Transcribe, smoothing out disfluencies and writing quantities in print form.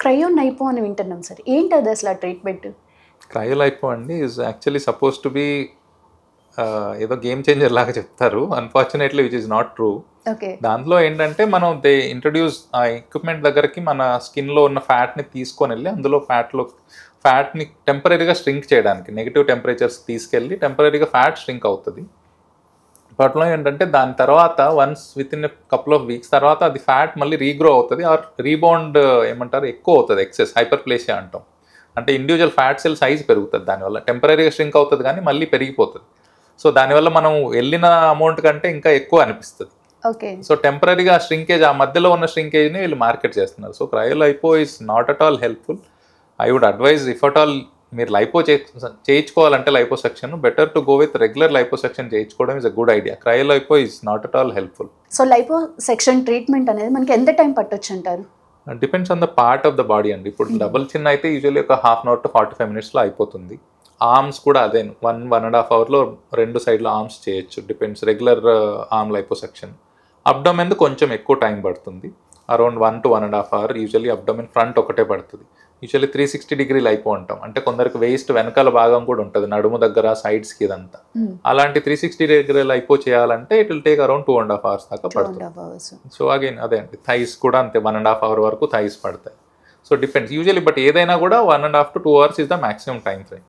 క్రయోనైపో అని వింటున్నాం సార్. ఏంటది అసలు ఆ ట్రీట్మెంట్? క్రయోలైపో అండి is actually suppose to be ఏదో గేమ్ చేంజర్ లాగా చెప్తారు. Unfortunately which is not true. Okay. దాంట్లో ఏంటంటే మనం దే ఇంట్రడ్యూస్ ఆ ఎక్విప్మెంట్ దగ్గరికి మన స్కిన్లో ఉన్న ఫ్యాట్ని తీసుకొని వెళ్ళి అందులో ఫ్యాట్ని టెంపరీగా స్ట్రింక్ చేయడానికి నెగిటివ్ టెంపరేచర్స్ తీసుకెళ్ళి టెంపరీగా ఫ్యాట్ స్ట్రింక్ అవుతుంది. అప్పట్లో ఏంటంటే దాని తర్వాత once with in couple of weeks తర్వాత అది ఫ్యాట్ మళ్ళీ రీగ్రో అవుతుంది ఆర్ రీబౌండ్ ఏమంటారు ఎక్కువ అవుతుంది, ఎక్సెస్ హైపర్ప్లేసియా అంటాం. అంటే ఇండివిజువల్ ఫ్యాట్ సెల్ సైజ్ పెరుగుతుంది, దానివల్ల టెంపరీగా స్ట్రింక్ అవుతుంది కానీ మళ్ళీ పెరిగిపోతుంది. సో దానివల్ల మనం వెళ్ళిన అమౌంట్ కంటే ఇంకా ఎక్కువ అనిపిస్తుంది. ఓకే. సో టెంపరీగా స్ట్రింకేజ్, ఆ మధ్యలో ఉన్న స్ట్రింకేజ్ని వీళ్ళు మార్కెట్ చేస్తున్నారు. So cryolipo is not at all helpful. I would advise if at all మీరు లైపో చేయించుకోవాలంటే liposuction, better to go with regular liposuction చేయించుకోవడం is a good idea. Cryolipo is not at all helpful. So liposuction treatment అనేది మనకి ఎంత time పట్టొచ్చు అంటారు? Depends on the part of the body అండి. ఇప్పుడు డబుల్ చిన్న అయితే యూజువల్లీ ఒక హాఫ్ అన్ అవర్ టు 45 minutesలో అయిపోతుంది. ఆర్మ్స్ కూడా అదే 1.5 hourలో రెండు సైడ్లో ఆర్మ్స్ చేయొచ్చు. Depends regular arm liposuction. Abdomen కొంచెం ఎక్కువ టైం పడుతుంది, around 1 to 1.5 hour. Usually abdomen front ఒకటే పడుతుంది. యూజువల్లీ 360 degree లైపో అంటాం. అంటే కొందరికి వేస్ట్ వెనకాల భాగం కూడా ఉంటుంది, నడుము దగ్గర సైడ్స్కి ఇదంతా. అలాంటి 360 degree లైపో చేయాలంటే it will take around 2.5 hours దాకా పడుతుంది. సో అగైన్ అదే అండి, థైస్ కూడా అంతే 1.5 hour వరకు థైస్ పడతాయి. సో డిపెండ్స్ యూజువల్లీ, బట్ ఏదైనా కూడా 1.5 to 2 hours is the maximum time frame.